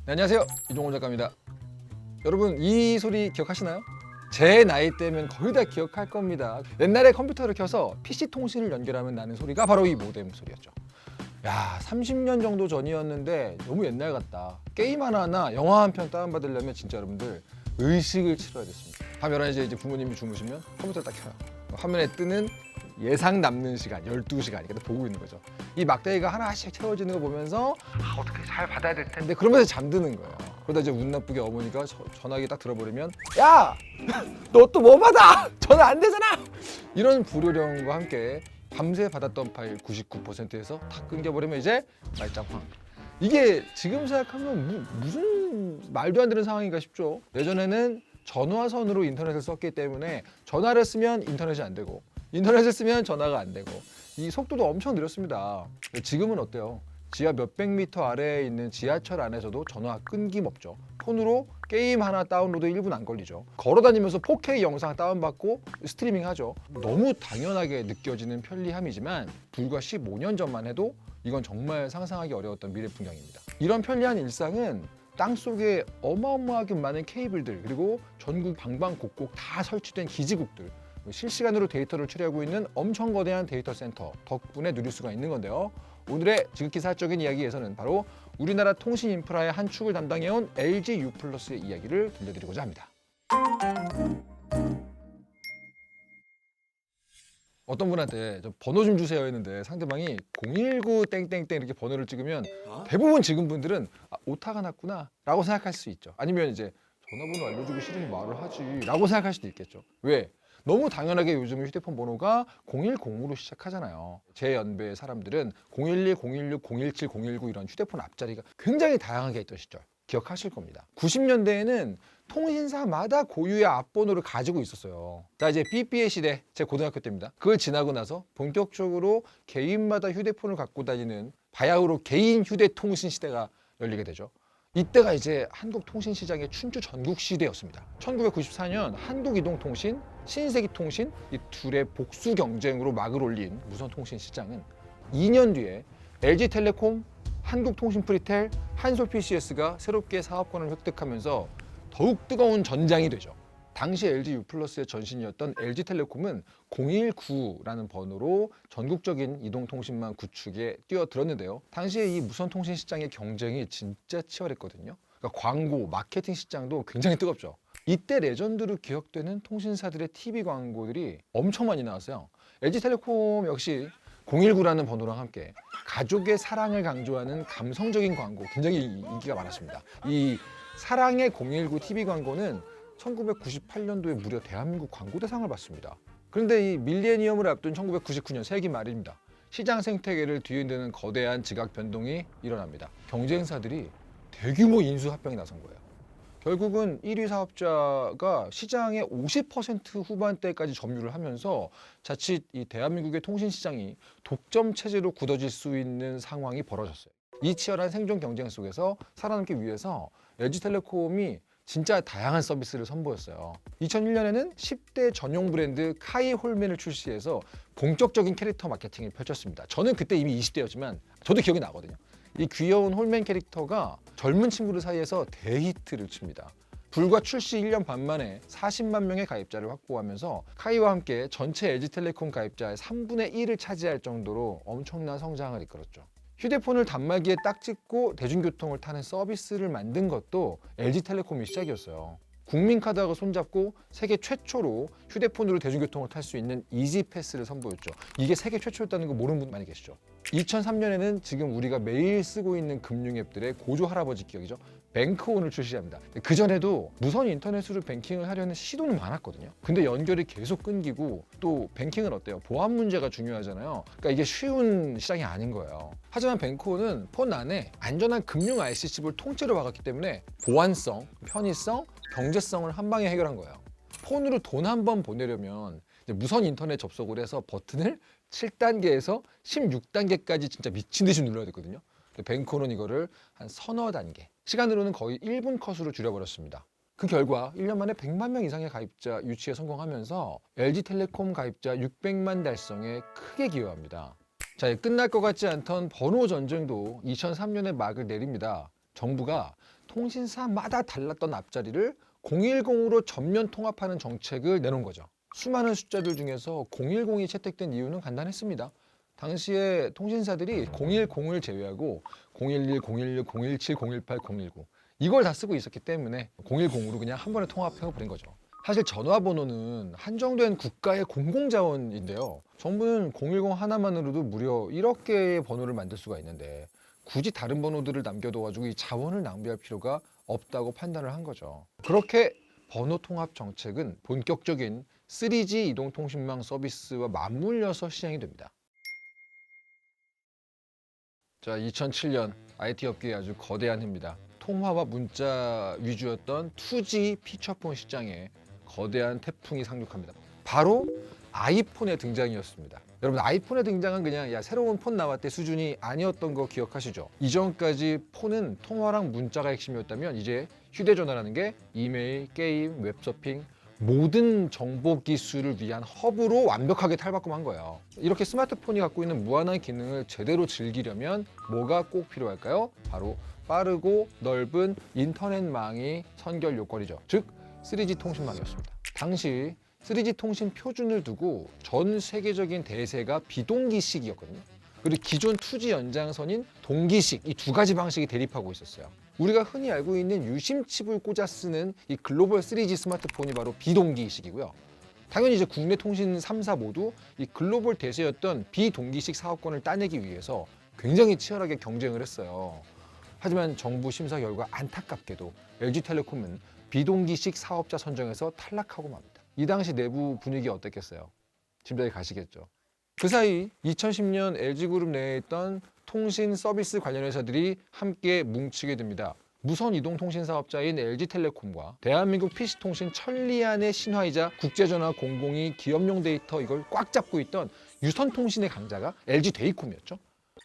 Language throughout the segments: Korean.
네, 안녕하세요. 이종호 작가입니다. 여러분 이 소리 기억하시나요? 제 나이 때면 거의 다 기억할 겁니다. 옛날에 컴퓨터를 켜서 PC 통신을 연결하면 나는 소리가 바로 이 모뎀 소리였죠. 야, 30년 정도 전이었는데 너무 옛날 같다. 게임 하나나 영화 한 편 다운받으려면 진짜 여러분들 의식을 치러야 됐습니다. 밤 11시에 이제 부모님이 주무시면 컴퓨터를 딱 켜요. 화면에 뜨는 예상 남는 시간 12시간이니까 보고 있는 거죠. 이 막대기가 하나씩 채워지는 거 보면서 어떻게 잘 받아야 될 텐데 그러면서 잠드는 거예요. 그러다 이제 운 나쁘게 어머니가 전화기 딱 들어버리면 야! 너 또 뭐 받아! 전화 안 되잖아! 이런 불효령과 함께 밤새 받았던 파일 99%에서 다 끊겨버리면 이제 말짱황. 이게 지금 생각하면 무슨 말도 안 되는 상황인가 싶죠. 예전에는 전화선으로 인터넷을 썼기 때문에 전화를 쓰면 인터넷이 안 되고 인터넷을 쓰면 전화가 안 되고 이 속도도 엄청 느렸습니다. 지금은 어때요? 지하 몇백 미터 아래에 있는 지하철 안에서도 전화 끊김없죠. 폰으로 게임 하나 다운로드 1분 안 걸리죠. 걸어다니면서 4K 영상 다운받고 스트리밍 하죠. 너무 당연하게 느껴지는 편리함이지만 불과 15년 전만 해도 이건 정말 상상하기 어려웠던 미래 풍경입니다. 이런 편리한 일상은 땅속에 어마어마하게 많은 케이블들 그리고 전국 방방곡곡 다 설치된 기지국들 실시간으로 데이터를 처리하고 있는 엄청 거대한 데이터 센터 덕분에 누릴 수가 있는 건데요. 오늘의 지극히 사적인 이야기에서는 바로 우리나라 통신 인프라의 한 축을 담당해온 LG U+의 이야기를 들려드리고자 합니다. 어떤 분한테 번호 좀 주세요 했는데 상대방이 019 땡땡땡 이렇게 번호를 찍으면 대부분 지금 분들은 오타가 났구나 라고 생각할 수 있죠. 아니면 이제 전화번호 알려주기 싫으니 말을 하지 라고 생각할 수도 있겠죠. 왜? 너무 당연하게 요즘 휴대폰 번호가 010으로 시작하잖아요. 제 연배의 사람들은 012, 016, 017, 019 이런 휴대폰 앞자리가 굉장히 다양하게 있던 시절 기억하실 겁니다. 90년대에는 통신사마다 고유의 앞번호를 가지고 있었어요. 자, 이제 삐삐의 시대, 제 고등학교 때입니다. 그걸 지나고 나서 본격적으로 개인마다 휴대폰을 갖고 다니는 바야흐로 개인 휴대통신 시대가 열리게 되죠. 이때가 이제 한국통신시장의 춘추 전국시대였습니다. 1994년 한국이동통신, 신세기통신 이 둘의 복수 경쟁으로 막을 올린 무선통신시장은 2년 뒤에 LG텔레콤, 한국통신프리텔, 한솔PCS가 새롭게 사업권을 획득하면서 더욱 뜨거운 전장이 되죠. 당시 LG U+의 전신이었던 LG텔레콤은 019라는 번호로 전국적인 이동통신망 구축에 뛰어들었는데요. 당시에 이 무선통신 시장의 경쟁이 진짜 치열했거든요. 그러니까 광고, 마케팅 시장도 굉장히 뜨겁죠. 이때 레전드로 기억되는 통신사들의 TV 광고들이 엄청 많이 나왔어요. LG텔레콤 역시 019라는 번호랑 함께 가족의 사랑을 강조하는 감성적인 광고 굉장히 인기가 많았습니다. 이 사랑의 019 TV 광고는 1998년도에 무려 대한민국 광고대상을 받습니다. 그런데 이 밀레니엄을 앞둔 1999년 세기 말입니다. 시장 생태계를 뒤흔드는 거대한 지각 변동이 일어납니다. 경쟁사들이 대규모 인수 합병에 나선 거예요. 결국은 1위 사업자가 시장의 50% 후반대까지 점유를 하면서 자칫 이 대한민국의 통신 시장이 독점 체제로 굳어질 수 있는 상황이 벌어졌어요. 이 치열한 생존 경쟁 속에서 살아남기 위해서 LG텔레콤이 진짜 다양한 서비스를 선보였어요. 2001년에는 10대 전용 브랜드 카이홀맨을 출시해서 본격적인 캐릭터 마케팅을 펼쳤습니다. 저는 그때 이미 20대였지만 저도 기억이 나거든요. 이 귀여운 홀맨 캐릭터가 젊은 친구들 사이에서 대히트를 칩니다. 불과 출시 1년 반 만에 40만 명의 가입자를 확보하면서 카이와 함께 전체 LG텔레콤 가입자의 3분의 1을 차지할 정도로 엄청난 성장을 이끌었죠. 휴대폰을 단말기에 딱 찍고 대중교통을 타는 서비스를 만든 것도 LG텔레콤이 시작이었어요. 국민카드하고 손잡고 세계 최초로 휴대폰으로 대중교통을 탈 수 있는 이지패스를 선보였죠. 이게 세계 최초였다는 거 모르는 분 많이 계시죠. 2003년에는 지금 우리가 매일 쓰고 있는 금융 앱들의 고조 할아버지 기억이죠. 뱅크온을 출시합니다. 그전에도 무선 인터넷으로 뱅킹을 하려는 시도는 많았거든요. 근데 연결이 계속 끊기고 또 뱅킹은 어때요? 보안 문제가 중요하잖아요. 그러니까 이게 쉬운 시장이 아닌 거예요. 하지만 뱅크온은 폰 안에 안전한 금융 IC칩을 통째로 박았기 때문에 보안성, 편의성, 경제성을 한 방에 해결한 거예요. 폰으로 돈 한 번 보내려면 이제 무선 인터넷 접속을 해서 버튼을 7단계에서 16단계까지 진짜 미친 듯이 눌러야 되거든요. 뱅크온은 이거를 한 서너 단계, 시간으로는 거의 1분 컷으로 줄여버렸습니다. 그 결과 1년 만에 100만 명 이상의 가입자 유치에 성공하면서 LG텔레콤 가입자 600만 달성에 크게 기여합니다. 자, 끝날 것 같지 않던 번호 전쟁도 2003년에 막을 내립니다. 정부가 통신사마다 달랐던 앞자리를 010으로 전면 통합하는 정책을 내놓은 거죠. 수많은 숫자들 중에서 010이 채택된 이유는 간단했습니다. 당시에 통신사들이 010을 제외하고 011, 016, 017, 018, 019 이걸 다 쓰고 있었기 때문에 010으로 그냥 한 번에 통합해버린 거죠. 사실 전화번호는 한정된 국가의 공공자원인데요. 정부는 010 하나만으로도 무려 1억 개의 번호를 만들 수가 있는데 굳이 다른 번호들을 남겨둬가지고 이 자원을 낭비할 필요가 없다고 판단을 한 거죠. 그렇게 번호 통합 정책은 본격적인 3G 이동통신망 서비스와 맞물려서 시행이 됩니다. 자, 2007년 IT 업계의 아주 거대한 해입니다. 통화와 문자 위주였던 2G 피처폰 시장에 거대한 태풍이 상륙합니다. 바로 아이폰의 등장이었습니다. 여러분, 아이폰의 등장은 그냥 야 새로운 폰 나왔대 수준이 아니었던 거 기억하시죠? 이전까지 폰은 통화랑 문자가 핵심이었다면 이제 휴대전화라는 게 이메일, 게임, 웹서핑 모든 정보 기술을 위한 허브로 완벽하게 탈바꿈한 거예요. 이렇게 스마트폰이 갖고 있는 무한한 기능을 제대로 즐기려면 뭐가 꼭 필요할까요? 바로 빠르고 넓은 인터넷망이 선결 요건이죠. 즉 3G 통신망이었습니다. 당시 3G 통신 표준을 두고 전 세계적인 대세가 비동기식이었거든요. 그리고 기존 2G 연장선인 동기식 이 두 가지 방식이 대립하고 있었어요. 우리가 흔히 알고 있는 유심칩을 꽂아 쓰는 이 글로벌 3G 스마트폰이 바로 비동기식이고요. 당연히 이제 국내 통신 3사 모두 이 글로벌 대세였던 비동기식 사업권을 따내기 위해서 굉장히 치열하게 경쟁을 했어요. 하지만 정부 심사 결과 안타깝게도 LG텔레콤은 비동기식 사업자 선정에서 탈락하고 맙니다. 이 당시 내부 분위기 어땠겠어요? 짐작이 가시겠죠. 그 사이 2010년 LG그룹 내에 있던 통신 서비스 관련 회사들이 함께 뭉치게 됩니다. 무선 이동통신 사업자인 LG텔레콤과 대한민국 PC통신 천리안의 신화이자 국제전화 공공이 기업용 데이터 이걸 꽉 잡고 있던 유선통신의 강자가 LG데이콤이었죠.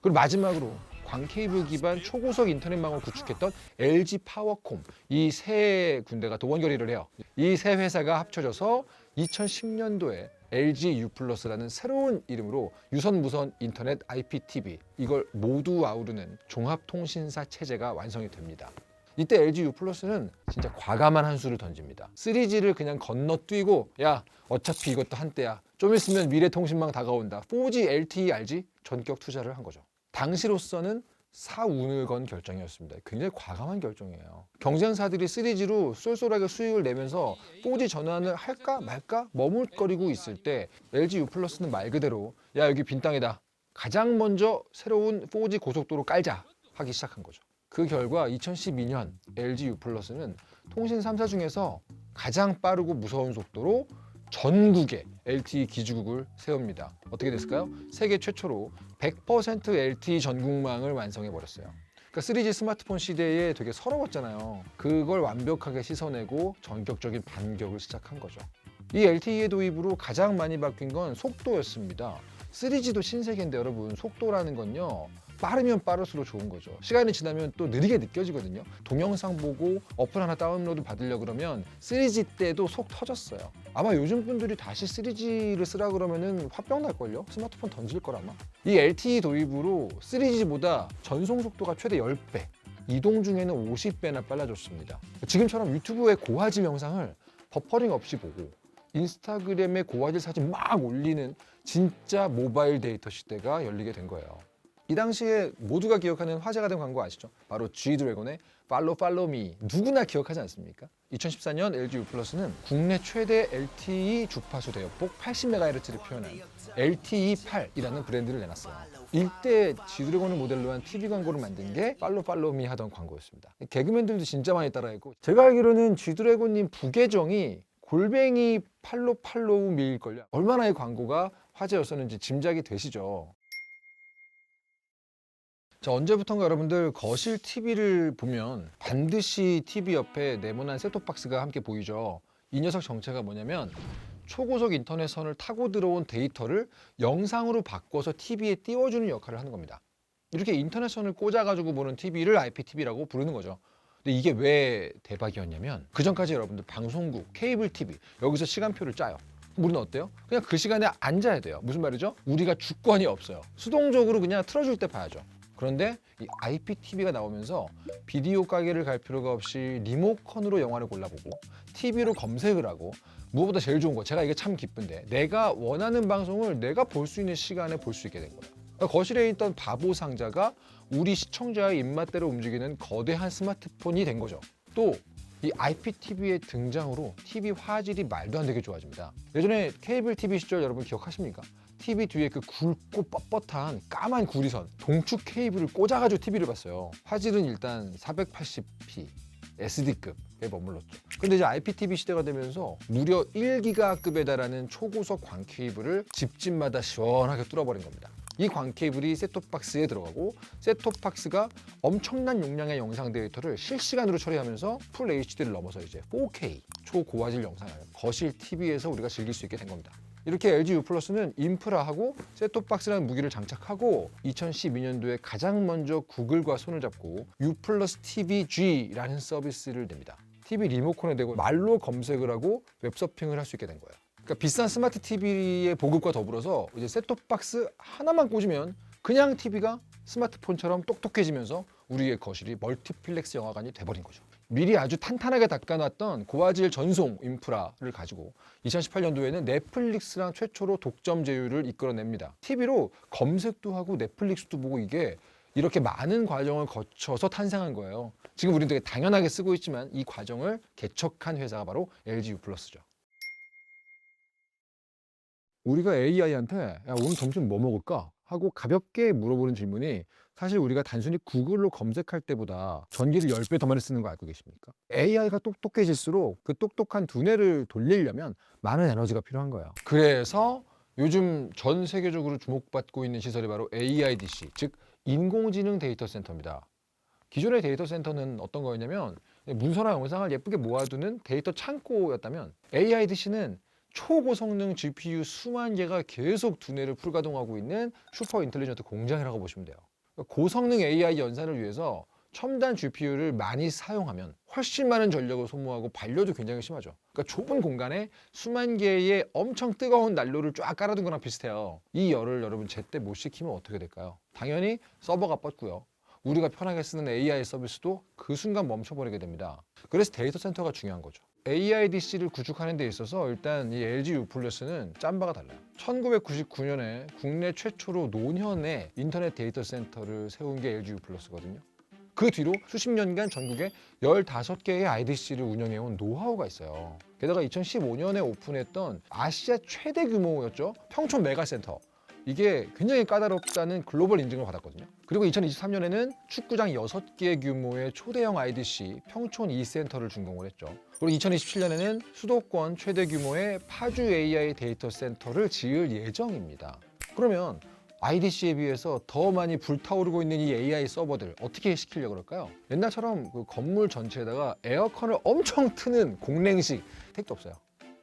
그리고 마지막으로 광케이블 기반 초고속 인터넷망을 구축했던 LG파워콤 이 세 군데가 도원결의를 해요. 이 세 회사가 합쳐져서 2010년도에 LGU+라는 새로운 이름으로 유선 무선 인터넷 IPTV 이걸 모두 아우르는 종합통신사 체제가 완성이 됩니다. 이때 LGU+는 진짜 과감한 한 수를 던집니다. 3G를 그냥 건너뛰고 야 어차피 이것도 한때야. 좀 있으면 미래통신망 다가온다. 4G LTE 알지? 전격 투자를 한 거죠. 당시로서는 사운을 건 결정이었습니다. 굉장히 과감한 결정이에요. 경쟁사들이 3G로 쏠쏠하게 수익을 내면서 4G 전환을 할까 말까 머뭇거리고 있을 때 LGU+는 말 그대로 야 여기 빈 땅이다. 가장 먼저 새로운 4G 고속도로 깔자 하기 시작한 거죠. 그 결과 2012년 LGU+는 통신 3사 중에서 가장 빠르고 무서운 속도로 전국에 LTE 기지국을 세웁니다. 어떻게 됐을까요? 세계 최초로 100% LTE 전국망을 완성해버렸어요. 그러니까 3G 스마트폰 시대에 되게 서러웠잖아요. 그걸 완벽하게 씻어내고 전격적인 반격을 시작한 거죠. 이 LTE의 도입으로 가장 많이 바뀐 건 속도였습니다. 3G도 신세계인데 여러분 속도라는 건요. 빠르면 빠를수록 좋은 거죠. 시간이 지나면 또 느리게 느껴지거든요. 동영상 보고 어플 하나 다운로드 받으려고 그러면 3G 때도 속 터졌어요. 아마 요즘 분들이 다시 3G를 쓰라 그러면은 화병 날걸요? 스마트폰 던질 걸 아마. 이 LTE 도입으로 3G보다 전송 속도가 최대 10배, 이동 중에는 50배나 빨라졌습니다. 지금처럼 유튜브의 고화질 영상을 버퍼링 없이 보고 인스타그램에 고화질 사진 막 올리는 진짜 모바일 데이터 시대가 열리게 된 거예요. 이 당시에 모두가 기억하는 화제가 된 광고 아시죠? 바로 G드래곤의 Follow Follow Me 누구나 기억하지 않습니까? 2014년 LGU+는 국내 최대 LTE 주파수 대역폭 80MHz를 표현한 LTE8이라는 브랜드를 내놨어요. 이때 G드래곤을 모델로 한 TV 광고를 만든 게 Follow Follow Me 하던 광고였습니다. 개그맨들도 진짜 많이 따라했고 제가 알기로는 G드래곤님 부계정이 골뱅이 팔로우 미일걸요. 얼마나 이 광고가 화제였었는지 짐작이 되시죠? 자, 언제부턴가 여러분들 거실 TV를 보면 반드시 TV 옆에 네모난 셋톱박스가 함께 보이죠. 이 녀석 정체가 뭐냐면 초고속 인터넷선을 타고 들어온 데이터를 영상으로 바꿔서 TV에 띄워주는 역할을 하는 겁니다. 이렇게 인터넷선을 꽂아가지고 보는 TV를 IPTV라고 부르는 거죠. 근데 이게 왜 대박이었냐면 그전까지 여러분들 방송국, 케이블 TV 여기서 시간표를 짜요. 우리는 어때요? 그냥 그 시간에 앉아야 돼요. 무슨 말이죠? 우리가 주권이 없어요. 수동적으로 그냥 틀어줄 때 봐야죠. 그런데 이 IPTV가 나오면서 비디오 가게를 갈 필요가 없이 리모컨으로 영화를 골라보고 TV로 검색을 하고 무엇보다 제일 좋은 거, 제가 이게 참 기쁜데 내가 원하는 방송을 내가 볼 수 있는 시간에 볼 수 있게 된 거예요. 그러니까 거실에 있던 바보 상자가 우리 시청자의 입맛대로 움직이는 거대한 스마트폰이 된 거죠. 또 이 IPTV의 등장으로 TV 화질이 말도 안 되게 좋아집니다. 예전에 케이블 TV 시절 여러분 기억하십니까? TV 뒤에 그 굵고 뻣뻣한 까만 구리선, 동축 케이블을 꽂아가지고 TV를 봤어요. 화질은 일단 480p, SD급에 머물렀죠. 근데 이제 IPTV 시대가 되면서 무려 1기가급에 달하는 초고속 광 케이블을 집집마다 시원하게 뚫어버린 겁니다. 이 광 케이블이 셋톱박스에 들어가고 셋톱박스가 엄청난 용량의 영상 데이터를 실시간으로 처리하면서 풀 HD를 넘어서 이제 4K 초고화질 영상을 거실 TV에서 우리가 즐길 수 있게 된 겁니다. 이렇게 LG U+는 인프라하고 셋톱박스라는 무기를 장착하고 2012년도에 가장 먼저 구글과 손을 잡고 U+ TVG라는 서비스를 냅니다. TV 리모컨에 대고 말로 검색을 하고 웹서핑을 할 수 있게 된 거예요. 그러니까 비싼 스마트 TV의 보급과 더불어서 이제 셋톱박스 하나만 꽂으면 그냥 TV가 스마트폰처럼 똑똑해지면서 우리의 거실이 멀티플렉스 영화관이 돼버린 거죠. 미리 아주 탄탄하게 닦아놨던 고화질 전송 인프라를 가지고 2018년도에는 넷플릭스랑 최초로 독점 제휴를 이끌어냅니다. TV로 검색도 하고 넷플릭스도 보고 이게 이렇게 많은 과정을 거쳐서 탄생한 거예요. 지금 우리는 되게 당연하게 쓰고 있지만 이 과정을 개척한 회사가 바로 LG U+죠. 우리가 AI한테 야, 오늘 점심 뭐 먹을까? 하고 가볍게 물어보는 질문이 사실 우리가 단순히 구글로 검색할 때보다 전기를 10배 더 많이 쓰는 거 알고 계십니까? AI가 똑똑해질수록 그 똑똑한 두뇌를 돌리려면 많은 에너지가 필요한 거예요. 그래서 요즘 전 세계적으로 주목받고 있는 시설이 바로 AIDC, 즉 인공지능 데이터 센터입니다. 기존의 데이터 센터는 어떤 거였냐면 문서나 영상을 예쁘게 모아두는 데이터 창고였다면 AIDC는 초고성능 GPU 수만 개가 계속 두뇌를 풀가동하고 있는 슈퍼 인텔리전트 공장이라고 보시면 돼요. 고성능 AI 연산을 위해서 첨단 GPU를 많이 사용하면 훨씬 많은 전력을 소모하고 반려도 굉장히 심하죠. 그러니까 좁은 공간에 수만 개의 엄청 뜨거운 난로를 쫙 깔아둔 거랑 비슷해요. 이 열을 여러분 제때 못 식히면 어떻게 될까요? 당연히 서버가 뻗고요. 우리가 편하게 쓰는 AI 서비스도 그 순간 멈춰버리게 됩니다. 그래서 데이터 센터가 중요한 거죠. AIDC를 구축하는 데 있어서 일단 이 LG U+는 짬바가 달라요. 1999년에 국내 최초로 노년에 인터넷 데이터 센터를 세운 게 LG U+거든요. 그 뒤로 수십 년간 전국에 15개의 IDC를 운영해온 노하우가 있어요. 게다가 2015년에 오픈했던 아시아 최대 규모였죠. 평촌 메가센터. 이게 굉장히 까다롭다는 글로벌 인증을 받았거든요. 그리고 2023년에는 축구장 6개 규모의 초대형 IDC 평촌 E센터를 준공을 했죠. 그리고 2027년에는 수도권 최대 규모의 파주 AI 데이터 센터를 지을 예정입니다. 그러면 IDC에 비해서 더 많이 불타오르고 있는 이 AI 서버들 어떻게 시키려고 그럴까요? 옛날처럼 그 건물 전체에다가 에어컨을 엄청 트는 공랭식 택도 없어요.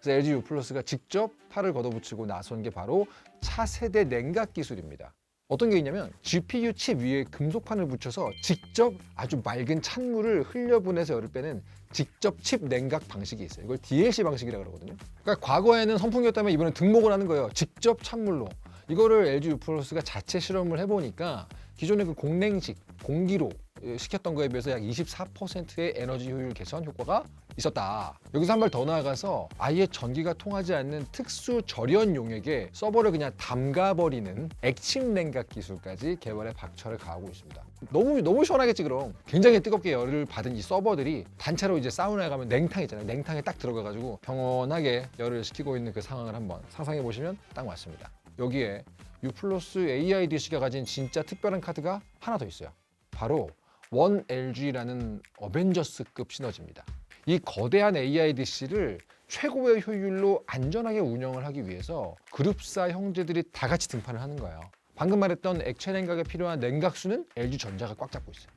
그래서 LG U+가 직접 팔을 걷어붙이고 나선 게 바로 차세대 냉각 기술입니다. 어떤 게 있냐면 GPU 칩 위에 금속판을 붙여서 직접 아주 맑은 찬물을 흘려보내서 열을 빼는 직접 칩 냉각 방식이 있어요. 이걸 DLC 방식이라고 그러거든요. 그러니까 과거에는 선풍기였다면 이번엔 등목을 하는 거예요. 직접 찬물로. 이거를 LG U+가 자체 실험을 해보니까 기존의 그 공냉식, 공기로 시켰던 거에 비해서 약 24%의 에너지 효율 개선 효과가 있었다. 여기서 한 발 더 나아가서 아예 전기가 통하지 않는 특수 절연 용액에 서버를 그냥 담가버리는 액침 냉각 기술까지 개발에 박차를 가하고 있습니다. 너무 시원하겠지 그럼. 굉장히 뜨겁게 열을 받은 이 서버들이 단체로 이제 사우나에 가면 냉탕 있잖아요. 냉탕에 딱 들어가가지고 평온하게 열을 식히고 있는 그 상황을 한번 상상해 보시면 딱 맞습니다. 여기에 U+ AIDC가 가진 진짜 특별한 카드가 하나 더 있어요. 바로 원 LG라는 어벤져스급 시너지입니다. 이 거대한 AIDC를 최고의 효율로 안전하게 운영을 하기 위해서 그룹사 형제들이 다 같이 등판을 하는 거예요. 방금 말했던 액체 냉각에 필요한 냉각수는 LG전자가 꽉 잡고 있어요.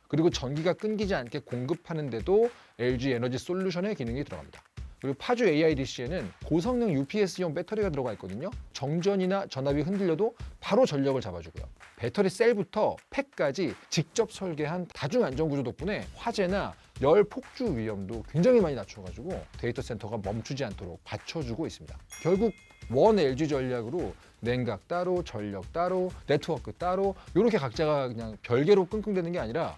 그리고 전기가 끊기지 않게 공급하는데도 LG 에너지 솔루션의 기능이 들어갑니다. 그리고 파주 AIDC에는 고성능 UPS용 배터리가 들어가 있거든요. 정전이나 전압이 흔들려도 바로 전력을 잡아주고요. 배터리 셀부터 팩까지 직접 설계한 다중 안전 구조 덕분에 화재나 열 폭주 위험도 굉장히 많이 낮춰가지고 데이터 센터가 멈추지 않도록 받쳐주고 있습니다. 결국 원 LG 전략으로 냉각 따로, 전력 따로, 네트워크 따로 이렇게 각자가 그냥 별개로 끙끙대는 게 아니라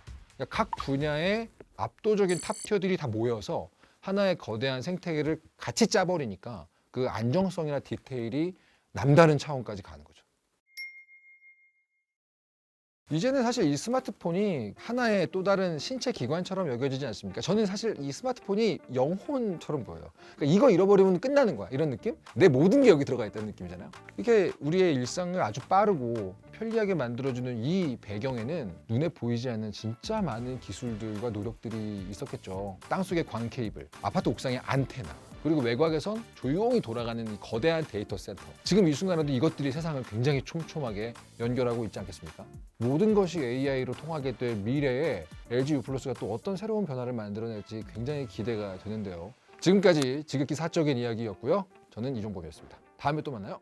각 분야의 압도적인 탑티어들이 다 모여서 하나의 거대한 생태계를 같이 짜버리니까 그 안정성이나 디테일이 남다른 차원까지 가는 거죠. 이제는 사실 이 스마트폰이 하나의 또 다른 신체 기관처럼 여겨지지 않습니까? 저는 사실 이 스마트폰이 영혼처럼 보여요. 그러니까 이거 잃어버리면 끝나는 거야. 이런 느낌? 내 모든 게 여기 들어가 있다는 느낌이잖아요. 이게 우리의 일상을 아주 빠르고 편리하게 만들어주는 이 배경에는 눈에 보이지 않는 진짜 많은 기술들과 노력들이 있었겠죠. 땅속의 광 케이블, 아파트 옥상의 안테나, 그리고 외곽에선 조용히 돌아가는 이 거대한 데이터 센터. 지금 이 순간에도 이것들이 세상을 굉장히 촘촘하게 연결하고 있지 않겠습니까? 모든 것이 AI로 통하게 될 미래에 LG U+가 또 어떤 새로운 변화를 만들어낼지 굉장히 기대가 되는데요. 지금까지 지극히 사적인 이야기였고요. 저는 이종범이었습니다. 다음에 또 만나요.